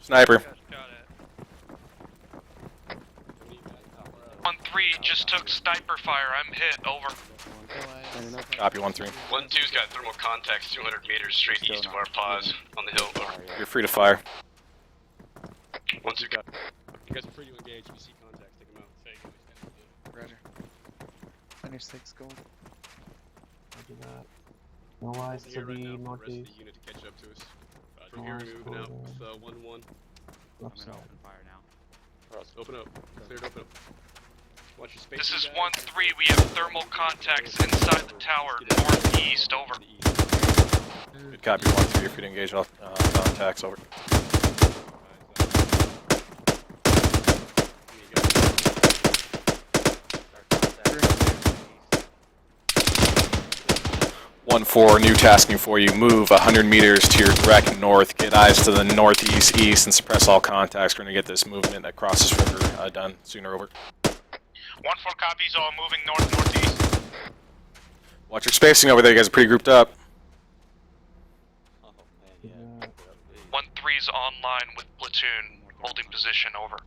Sniper. Got it. 1-3 just took sniper fire. I'm hit. Over. Copy 1-3. 1-2's got thermal contacts 200 meters straight east of our pause on the hill. Over. You're free to fire. 1-2 got. You guys are free to engage. If you see contacts, take them out. Roger. Under 6 gold. Roger that. No eyes to Here right the now for the rest of northeast. the unit to catch up to us. From here, we're moving out with 1-1. Left side. fire now. Open up. Cleared, open up. Watch your space. This is 1-3. We have thermal contacts inside the tower, northeast. Over. Good copy 1-3. You're free to engage all contacts. Over. 1-4, new tasking for you. Move 100 meters to your direct north. Get eyes to the northeast, east, and suppress all contacts. We're going to get this movement across this river done sooner. Over. 1-4 copies. All moving north-northeast. Watch your spacing over there. You guys are pretty grouped up. 1-3's online with platoon. Holding position. Over.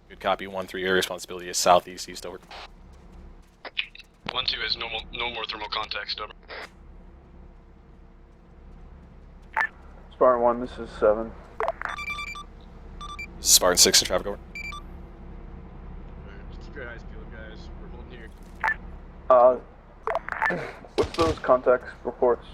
Good copy 1-3. Area responsibility is southeast, east. Over. 1-2 has no more thermal contacts. Over. Spartan 1, this is 7. This is Spartan 6 in traffic. Over. Just keep your eyes peeled, guys. We're holding here. What's those contacts reports?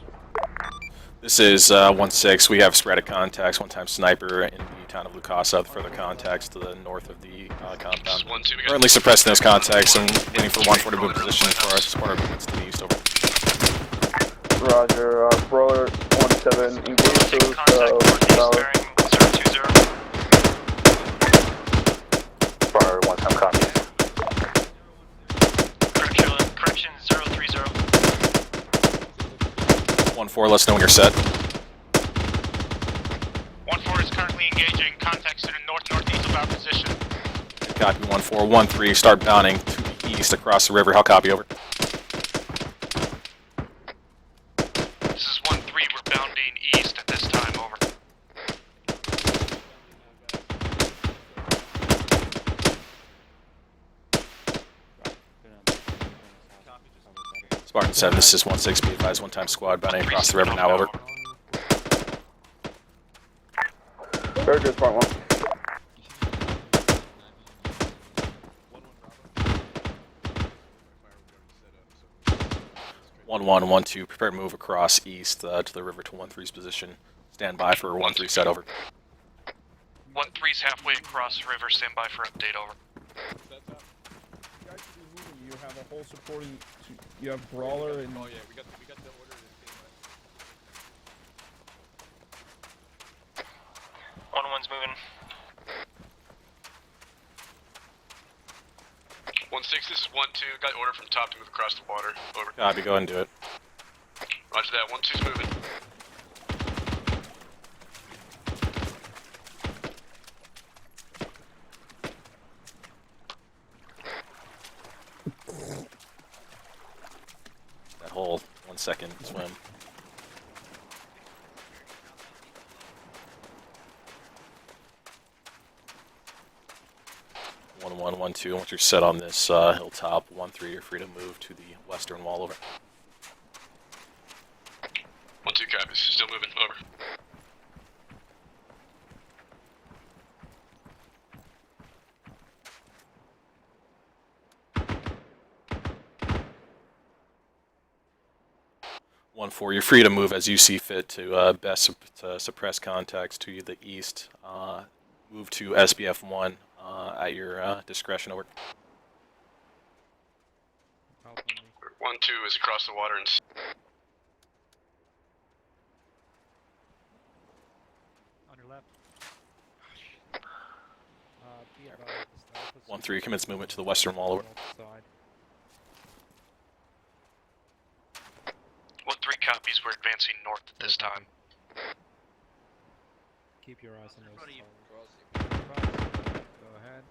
This is 1-6. We have sporadic contacts. One-time sniper in the town of Lukasa. Further contacts to the north of the compound. 1-2. We got Currently suppressing those contacts and waiting for 1-4 to move position for our support our movements to the east. Over. Roger, Brawler 1-7, engage those, Bearing 020. Bar 1-time copy. Correction 030. 1-4, let us know when you're set. 1-4 is currently engaging. Contacts to the north-northeast of our position. Copy 1-4. 1-3, start bounding to the east across the river. How copy? Over. This is 1-3. We're bounding east at this time. Over. Spartan 7, this is 1-6. Be advised, one-time squad bounding across the river now. Over. Very good, Spartan 1. 1-1, 1-2. Prepare to move across east to the river to 1-3's position. Stand by for 1-3 set. Over. 1-3's halfway across the river. Stand by for update. Over. You guys should be moving. You have a whole supporting. You have Brawler and. Oh yeah, we got the order to stand by. 1-1's moving. 1-6, this is 1-2. Got order from top to move across the water. Over. Copy, go ahead and do it. Roger that. 1-2's moving. That whole 1 second swim. One, 1-2. Once you're set on this hilltop, 1-3, you're free to move to the western wall. Over. 1-2 copies. Still moving. Over. One 4, you're free to move as you see fit to best suppress contacts to the east. Move to SBF 1 at your discretion. Over. 1-2 is across the water and. On your left. 1-3, commence movement to the western wall. Over. 1-3 copies. We're advancing north at this time. Keep your eyes on those. Go ahead.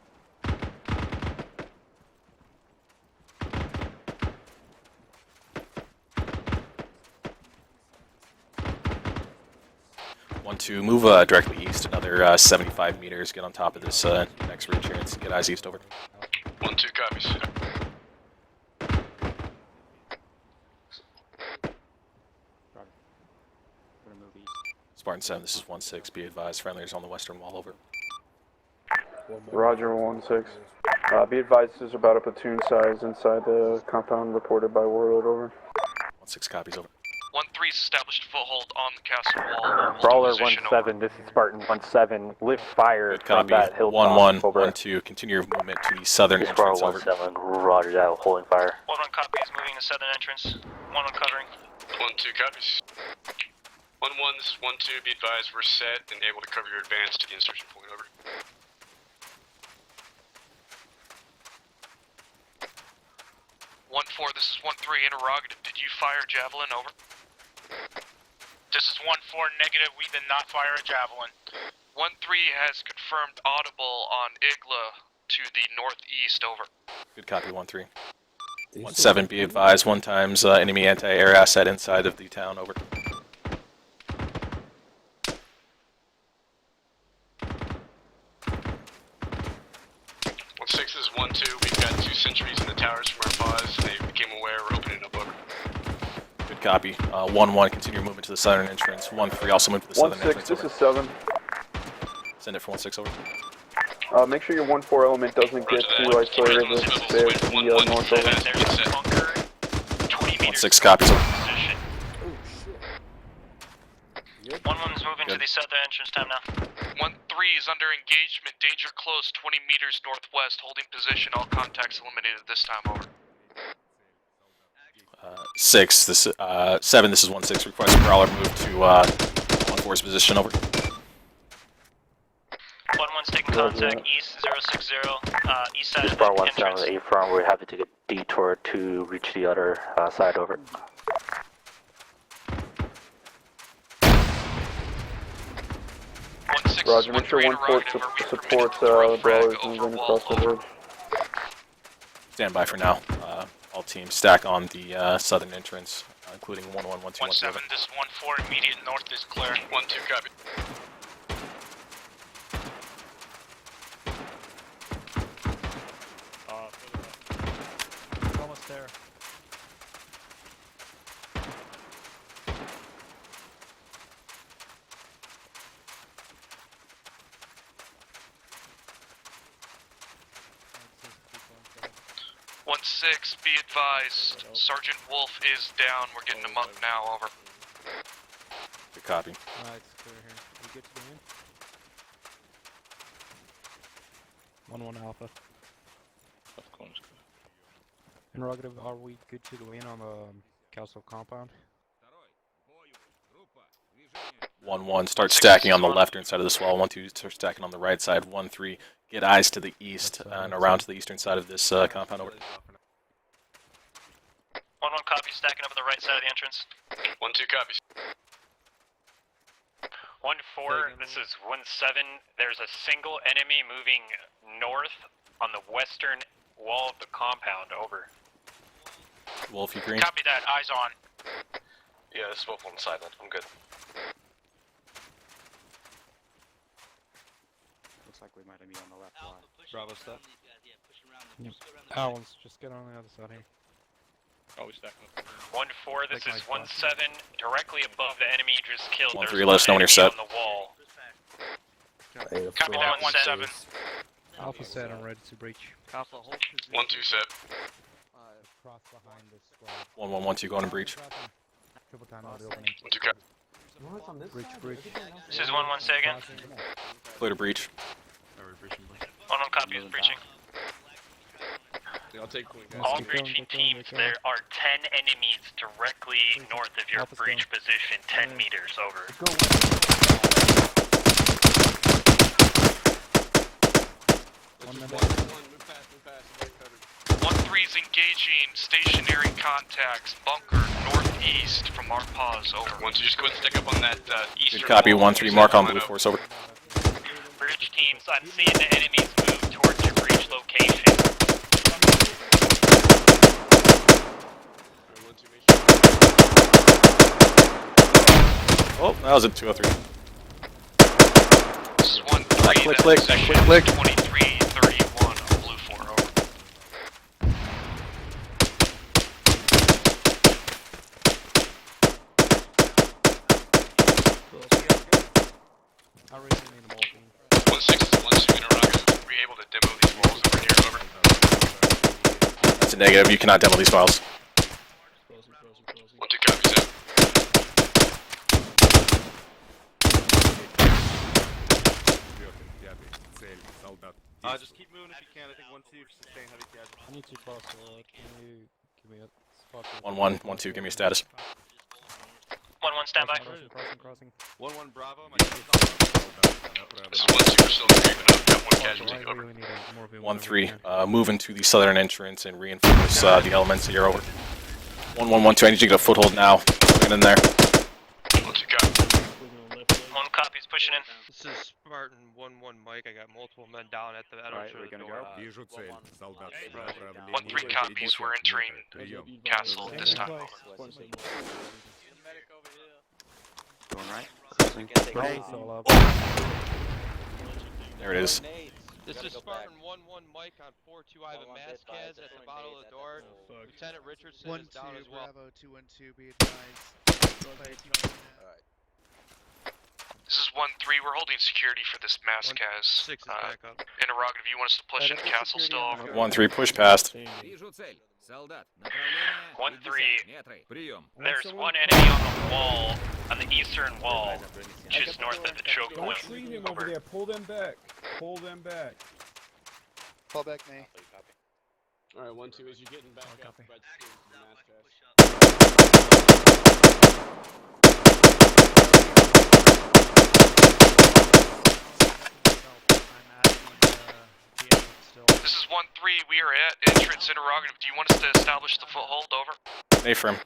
1-2, move directly east another 75 meters. Get on top of this next ridge here and get eyes east over. 1-2 copies. Spartan 7, this is 1-6. Be advised, friendlies on the western wall over. Roger, 1-6. Be advised, there's about a platoon size inside the compound reported by Warlord, over. 1-6 copies over. 1-3's established foothold on the castle wall. Brawler Position 1-7, this is Spartan 1-7. Lift fire Good from copy. that hilltop. 1-1, Over. 1-2. Continue your movement to the southern This is Brawler entrance over. 1-7. Roger that, holding fire. 1-1 copies, moving to southern entrance. 1-1 covering. 1-2 copies. 1-1, this is 1-2. Be advised, we're set and able to cover your advance to the insertion point. Over. 1-4, this is 1-3. Interrogative. Did you fire javelin? Over. This is 1-4 negative. We did not fire a javelin. 1-3 has confirmed audible on Igla to the northeast. Over. Good copy, 1-3. 1-7, be advised, 1 times enemy anti-air asset inside of the town, over. Six is 1-2. We've got 2 sentries in the towers from our pause. They became aware. We're opening up. Over. Good copy. 1-1, continue your movement to the southern entrance. 1-3, also move to the southern 1-6, entrance. this Over. is 7. Send it for 1-6 over. Make sure your 1-4 element doesn't get too isolated with the north, over. There's a bunker. 20 meters. 1-6 copies over. Position. 1-1's moving to the southern entrance time now. 1-3 is under engagement. Danger close. 20 meters northwest. Holding position. All contacts eliminated this time. Over. 6, this 7, this is 1-6. Request Prowler move to 1-4's position, over. 1-1's taking contact east 060. East side This is of the Brawler entrance. 1-7 with A front. We're happy to get detour to reach the other side. Over. 1-6 Roger, make sure 1-4 supports Brawlers moving across the ridge. Stand by for now. All teams stack on the southern entrance, including 1-1, 1-2, 1-7, 1-2. this 1-4 immediate north is clear. 1-2 copy. Almost there. One 1-6, be advised. Sergeant Wolf is down. We're getting him up now. Over. Good copy. It's clear here. We good to go in? 1-1 Alpha. Interrogative, are we good to go in on the castle compound? 1-1, start stacking on the left side of this wall. 1-2, start stacking on the right side. 1-3, get eyes to the east and around to the eastern side of this compound. Over. 1-1 copy, stacking up on the right side of the entrance. 1-2 copies. 1-4, this is 1-7. There's a single enemy moving north on the western wall of the compound. Over. Wolf, you green? Copy that. Eyes on. Yeah, this is Wolf on silent. I'm good. Looks like we might be on the left line. Bravo stuff. Yep. Allen's just get on the other side here. Oh, we stack up. 1-4, this Take is my 1-7. Directly above the enemy you just killed. 1-3, There's let us know when you're set. on the wall. Copy that, 1-7. Alpha set, I'm ready to breach. Alpha, hold position. 1-2 set. Cross behind this squad. 1-1, 1-2, going to breach. Triple time out of the opening. 1-2 copy. Breach. This is 1-1, say again. Clear to breach. 1-1 copy is breaching. Yeah, I'll take point, guys. All Keep going, breaching keep going, teams, keep going. there are 10 enemies directly north of your Alpha's breach going. position. 10 meters. Over. One minute. Move past, 1-3's engaging stationary contacts. Bunker northeast from our pause. Over. 1-2, just go ahead and stick up on that eastern Good copy. wall. 1-3, mark on blue force. Over. Breach teams, I'm seeing the enemies move towards your breach location. Oh, that was a 203. is 1-3. Click, click, Position click. 2331 on Blue 4, over. I really need a morphine. 1-6 is 1-2 interrogative. Were you able to demo these walls over here? Over. That's a negative. You cannot demo these files. 1-2 copies out. Just keep moving if you can. I think 1-2 sustain heavy casualty. I need to cross the road. Can you give me a spot? 1-1, 1-2. Give me a status. 1-1, standby. Crossing. 1-1 Bravo. This is 1-2. We're still creeping up. Got 1 casualty. I Over. really need a morphine. 1-3. Move into the southern entrance and reinforce the elements that you're over. 1-1, 1-2. I need you to get a foothold now. Get in there. 1-2 copies. 1 copy's pushing in. This is Spartan 1-1 Mike. I got multiple men down at the entrance Alright, we're gonna go. 1-3 copies. We're entering castle at this time. Going right. There it is. This is Spartan 1-1 Mike on 4-2 Ivan Vasquez at the bottom of the door. Lieutenant Richardson is down as well. Bravo 212, be advised. This is 1-3. We're holding security for this Vasquez. 6 is back up. Interrogative, you want us to push into castle still? Over. 1-3. Push past. 1-3. There's one enemy on the wall, on the eastern wall, just north of the choke Don't point. treat him over there. Pull them back. Pull them back. Fall back, May. Alright, 1-2, as you're getting back up, red skins to the This is 1-3. We are at entrance interrogative. Do you want us to establish the foothold? Over. A-firm.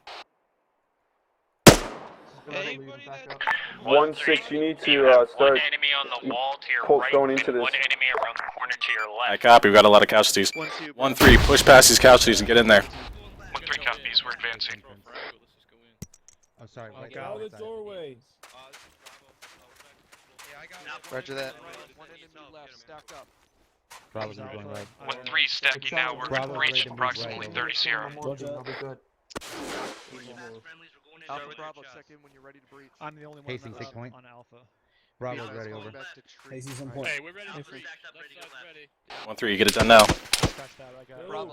1-6, you need to One start enemy on the wall to your right, going and into this. one enemy around the corner to your I left. copy. We've got a lot of casualties. 1-3. Push past these casualties and get in there. 1-3 copies. We're advancing. Oh, sorry. Get out of the doorway. Roger that. Bravo's going right. 1-3 stacking now. We're going to breach approximately 30 Sierra. I'll be good. Alpha Bravo, check in when you're ready to breach. I'm the only one Hastings, that's take point. on Alpha. Bravo's ready, over. Hastings on point. Hey, we're ready to breach. Left side's ready. 1-3. You get it done now. Go,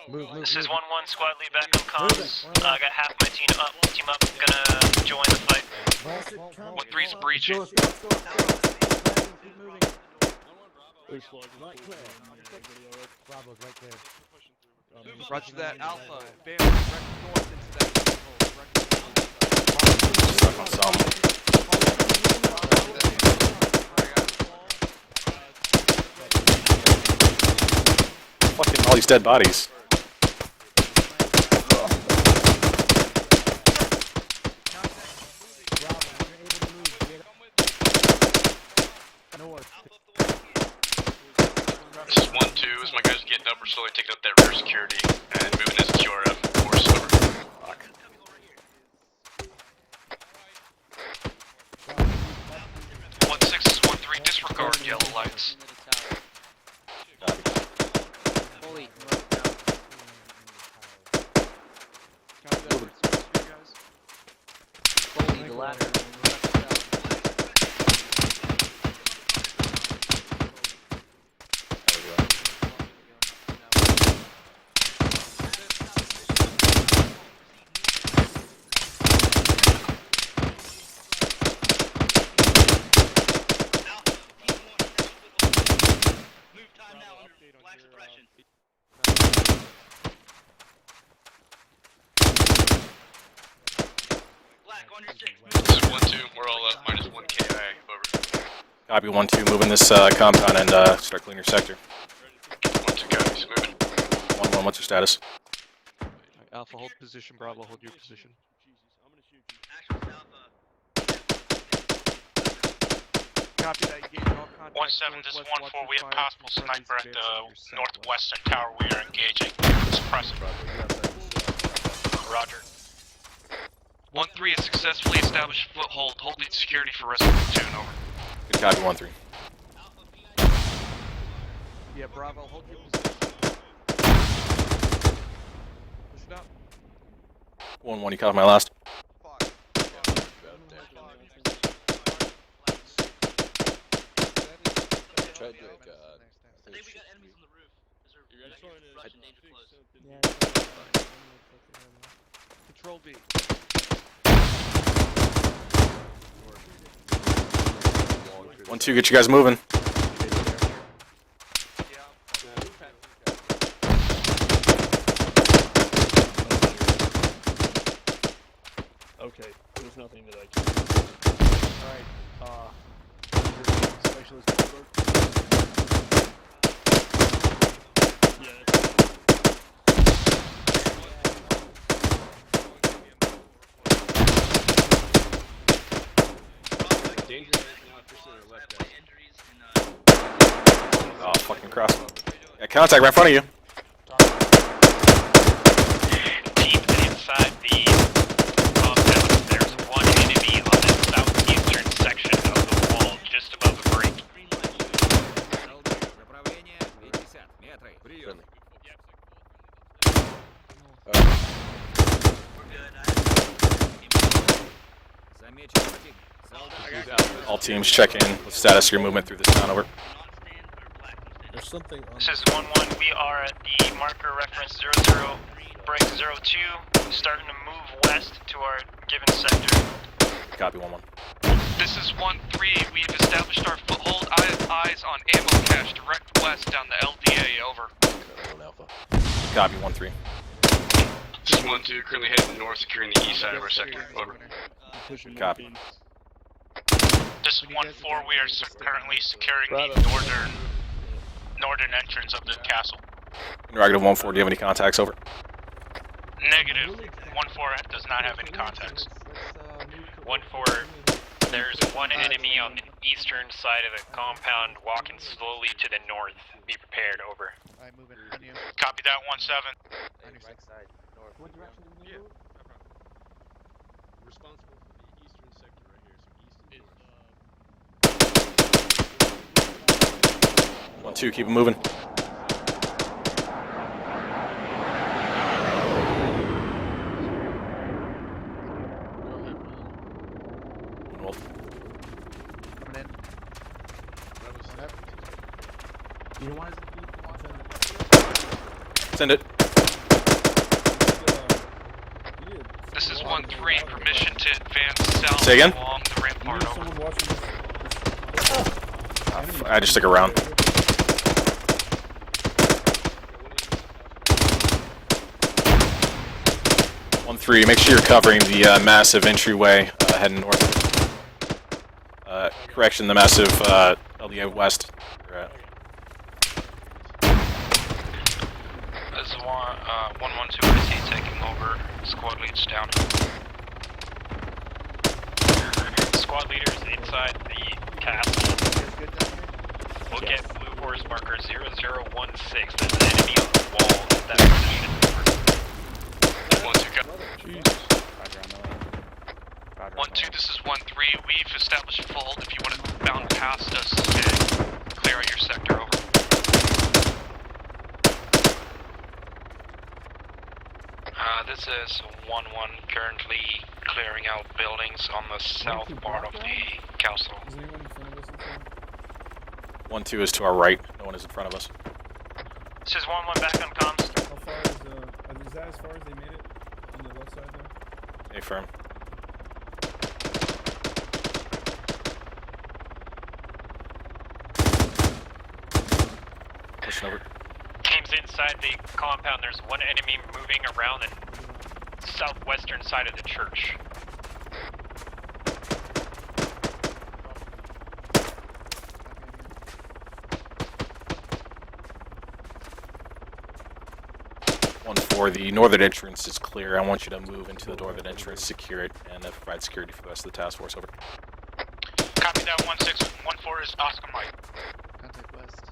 go. This is 1-1 squad lead back on comms. I got half my team up, gonna join the fight. 1-3's breaching. Bravo's right there. Roger that, Alpha. Advance direct north into that hole. Stuck on some. Fucking all these dead bodies. This is 1-2. As my guys are getting up, we're slowly taking up that rear security and moving as a QRF force. Over. Fuck. 1-6 is 1-3. Disregard yellow lights. This is 1-2. We're all up. Minus 1 KI. Over. Copy 1-2. Move in this compound and start cleaning your sector. 1-2 copies. Moving. 1-1. What's your status? Alpha, hold position. Bravo, hold your position. Copy that. You gained all contact. 1-7, this is 1-4. We have possible sniper at the northwestern tower. We are engaging. Suppressing. Roger. 1-3 has successfully established foothold, holding security for rest of the platoon. Over. Good copy, 1-3. Yeah, Bravo, hold your position. Push it up. 1-1, you caught my last. Try to do like, I think we got enemies on the roof. Control B. One, two, get you guys moving. Okay, there's nothing that I can do. Alright, specialist expert. Danger is now officially on the left, guys. Oh, fucking cross. Yeah, contact right in front of you. Teams inside the compound. There's one enemy on the southeastern section of the wall, just above the break. All teams check in with status of your movement through this town, over. There's something on This is 1-1. We are at the marker reference 00, break 02, starting to move west to our given sector. Copy, 1-1. This is 1-3. We've established our foothold. I have eyes on ammo cache direct west down the LDA. Over. Copy, 1-3. This is 1-2, currently heading north, securing the east side of our sector. Over. Copy. This is 1-4. We are currently securing the northern entrance of the castle. Interrogative 1-4, do you have any contacts, over? Negative. 1-4 does not have any contacts. 1-4. There's one enemy on the eastern side of the compound walking slowly to the north. Be prepared, over. I move in on you. Copy that, 1-7. On your side, north. What direction do you move? Responsible for the eastern sector right here, so east and north. 1-2, keep it moving. Coming in. You don't want us to keep watching. Send it. This is 1-3. Permission to advance south Say again? along the rampart. Over. Someone watching this. I just stick around. One, 3, make sure you're covering the massive entryway heading north. Correction, the massive LDA west. This is 1-1-2 IC taking over. Squad leads down. Squad leaders inside the castle. We'll get blue horse marker 0016. There's an enemy on the wall at that position. 1-2, go. 1-2, this is 1-3. We've established a foothold. If you want to bound past us and clear out your sector, over. This is 1-1, currently clearing out buildings on the south part of the castle. Is anyone in front of us? 1-2 is to our right. No one is in front of us. This is 1-1 back on comms. How far is that as far as they made it? On the left side there? A firm. Pushing over. Teams inside the compound. There's one enemy moving around the southwestern side of the church. One, 4, the northern entrance is clear. I want you to move into the northern entrance, secure it, and provide security for the rest of the task force, over. Copy that, 1-6. 1-4 is Oscar Mike. Contact west.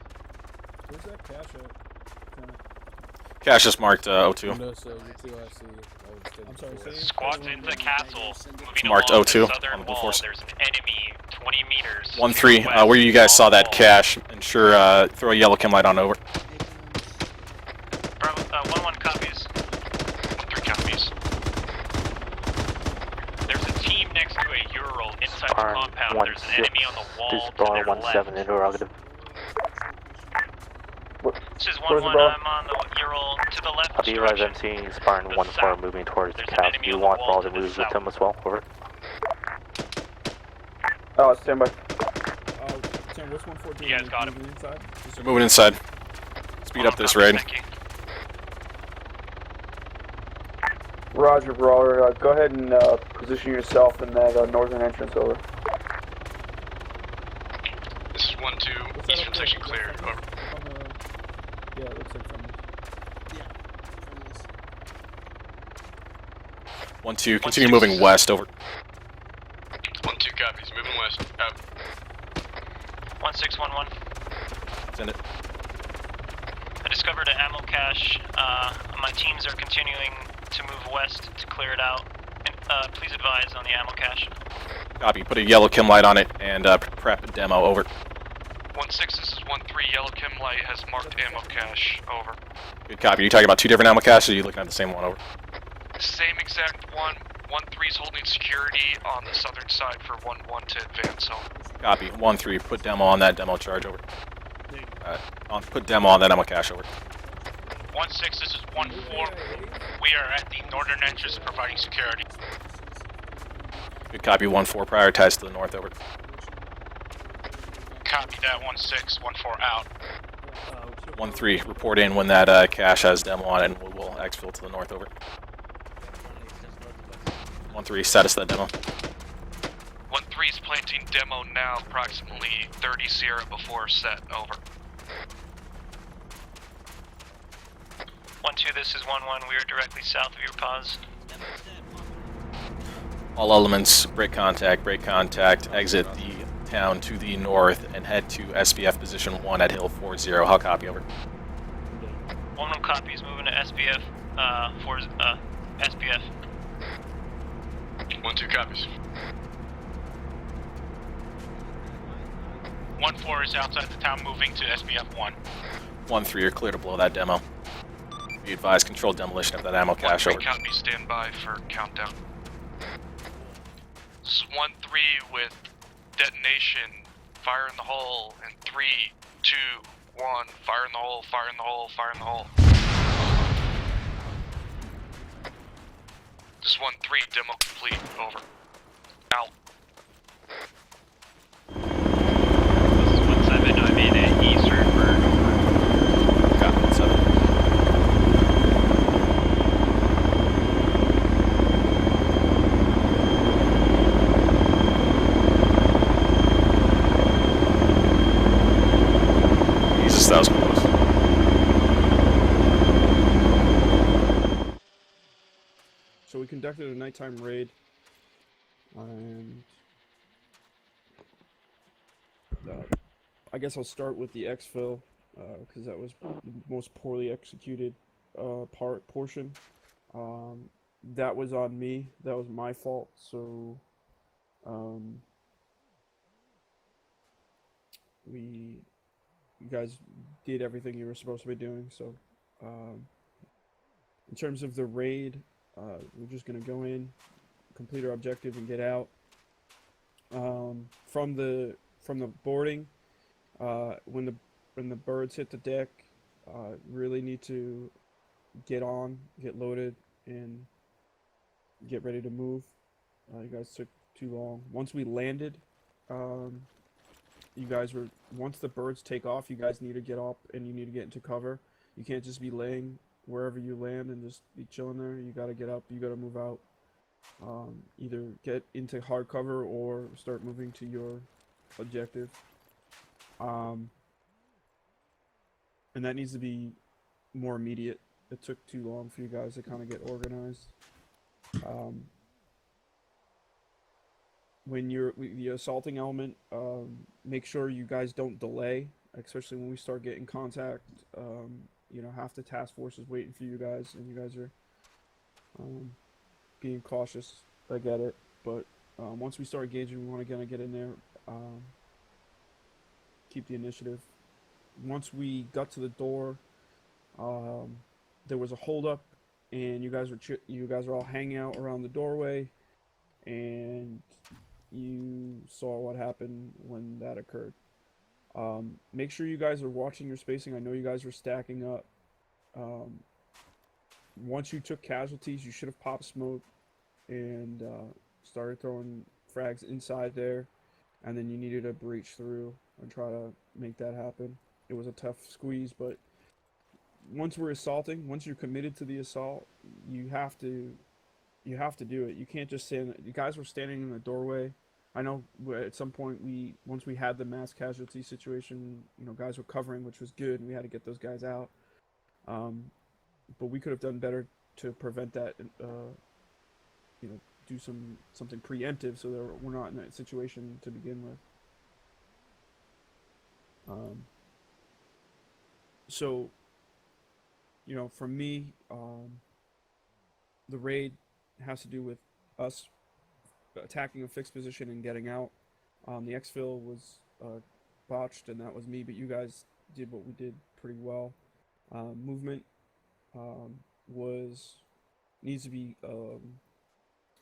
Where's that cache at? Cash is marked 02. No, so you 2 I see. I'm sorry, say Squads into the castle. Moving Marked along 02 the on southern the blue wall. force. There's an enemy 20 meters 1-3, where you guys saw that cache, ensure throw a yellow chem light on over. Bravo, 1-1 copies. 1-3 copies. There's a team next to a Ural inside the Sparring compound. There's an 1-6 enemy on the to wall to spawn their 1-7 left. interrogative. This is Where's 1-1, the ball? I'm on the Ural to the left. I'll be right, I'm construction. seeing sparring The 1-4 south. moving towards the There's an cast. enemy Do you on the want wall Ball to to the move with south. him as well? Over. Stand by. Sam, what's 114? You guys got him. Inside? So moving inside. Speed up this raid. Thank you. Roger, Brawler. Go ahead and position yourself in that northern entrance. Over. This is 1-2, eastern section cleared. Over. Yeah, it looks like from 1-2, continue moving west. Over. 1-2 copies, moving west. Out. 1611. Send it. I discovered an ammo cache. My teams are continuing to move west to clear it out. And, please advise on the ammo cache. Copy. Put a yellow chem light on it and prep a demo. Over. 1-6, this is 1-3, yellow chem light has marked ammo cache. Over. Good copy. Are you talking about two different ammo caches, or are you looking at the same one? Over. Same exact one. 1-3 is holding security on the southern side for 1-1 to advance. Over. Copy. 1-3. Put demo on that demo charge. Over. Put demo on that ammo cache. Over. 1-6, this is 1-4. We are at the northern entrance providing security. Good copy. 1-4. Prioritize to the north. Over. Copy that, 1-6, 1-4 out. 1-3. Report in when that cache has demo on it, and we'll exfil to the north. Over. 1-3. Status that demo. 1-3 is planting demo now, approximately 30 Sierra before set. Over. 1-2, this is 1-1. We are directly south of your pause. All elements, break contact, exit the town to the north, and head to SPF position 1 at Hill 40. How copy? Over. 1-1 copies, moving to SPF, SPF. 1-2 copies. 1-4 is outside the town, moving to SPF 1. 1-3, you're clear to blow that demo. Be advised, controlled demolition of that ammo cache. 1-3 Over. copy, stand by for countdown. This is 1-3 with detonation. Fire in the hole. And 3, 2, 1. Fire in the hole, fire in the hole, fire in the hole. This is 1-3, demo complete. Over. Out. This is 1-7, I'm in at eastern bird. Copy. 7. Jesus, that was close. So we conducted a nighttime raid, and I guess I'll start with the exfil, because that was the most poorly executed portion. That was on me. That was my fault. So you guys did everything you were supposed to be doing. So in terms of the raid, we're just gonna go in, complete our objective, and get out. From the boarding, when the birds hit the deck, really need to get loaded, and get ready to move. You guys took too long. Once we landed, once the birds take off, you guys need to get up and you need to get into cover. You can't just be laying wherever you land and just be chilling there. You gotta get up, you gotta move out. Either get into hard cover or start moving to your objective. And that needs to be more immediate. It took too long for you guys to kind of get organized. When you're the assaulting element, make sure you guys don't delay, especially when we start getting contact. Half the task force is waiting for you guys, and you guys are being cautious. I get it, but once we start engaging, we want to get in there keep the initiative. Once we got to the door, there was a holdup, and you guys were all hanging out around the doorway, and you saw what happened when that occurred. Make sure you guys are watching your spacing. I know you guys were stacking up. Once you took casualties, you should have popped smoke and started throwing frags inside there, and then you needed to breach through and try to make that happen. It was a tough squeeze, but once we're assaulting, once you're committed to the assault, you have to do it. You can't just stand. You guys were standing in the doorway. I know at some point once we had the mass casualty situation, guys were covering, which was good, and we had to get those guys out. But we could have done better to prevent that. Do something preemptive so that we're not in that situation to begin with. So, for me, the raid has to do with us attacking a fixed position and getting out. The exfil was botched, and that was me, but you guys did what we did pretty well. Movement needs to be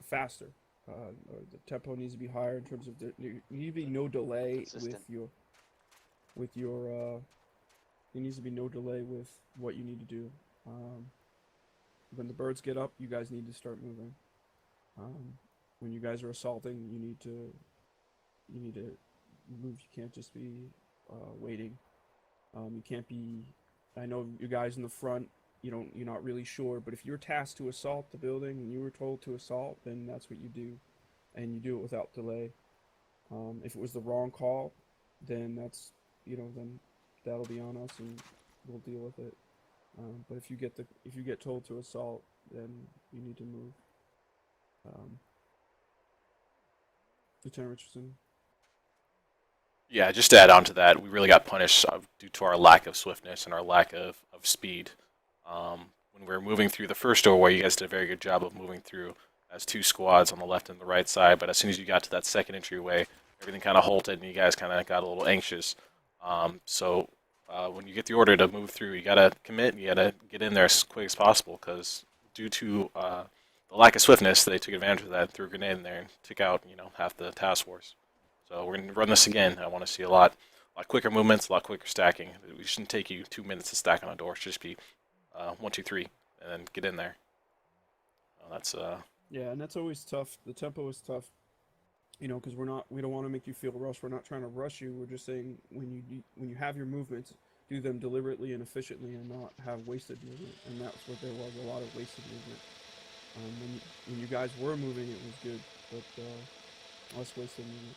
faster. The tempo needs to be higher in terms of there needs to be no delay with your there needs to be no delay with what you need to do. When the birds get up, you guys need to start moving. When you guys are assaulting, you need to move. You can't just be waiting. You can't be. I know you guys in the front. You're not really sure, but if you're tasked to assault the building and you were told to assault, then that's what you do, and you do it without delay. If it was the wrong call, then then that'll be on us, and we'll deal with it. But if you get told to assault, then you need to move. Lieutenant Richardson. Yeah, just to add on to that, we really got punished due to our lack of swiftness and our lack of speed. When we were moving through the first doorway, you guys did a very good job of moving through as two squads on the left and the right side, but as soon as you got to that second entryway, everything kind of halted and you guys kind of got a little anxious. So when you get the order to move through, you got to commit and you got to get in there as quick as possible, because due to the lack of swiftness, they took advantage of that and threw a grenade in there and took out half the task force. So we're going to run this again. I want to see a lot quicker movements, a lot quicker stacking. It shouldn't take you 2 minutes to stack on a door. It should just be 1, 2, 3, and then get in there. That's yeah, and that's always tough. The tempo is tough, because we don't want to make you feel rushed. We're not trying to rush you. We're just saying when you have your movements, do them deliberately and efficiently, and not have wasted movement. And that's what there was, a lot of wasted movement. When you guys were moving, it was good, but less wasted movement.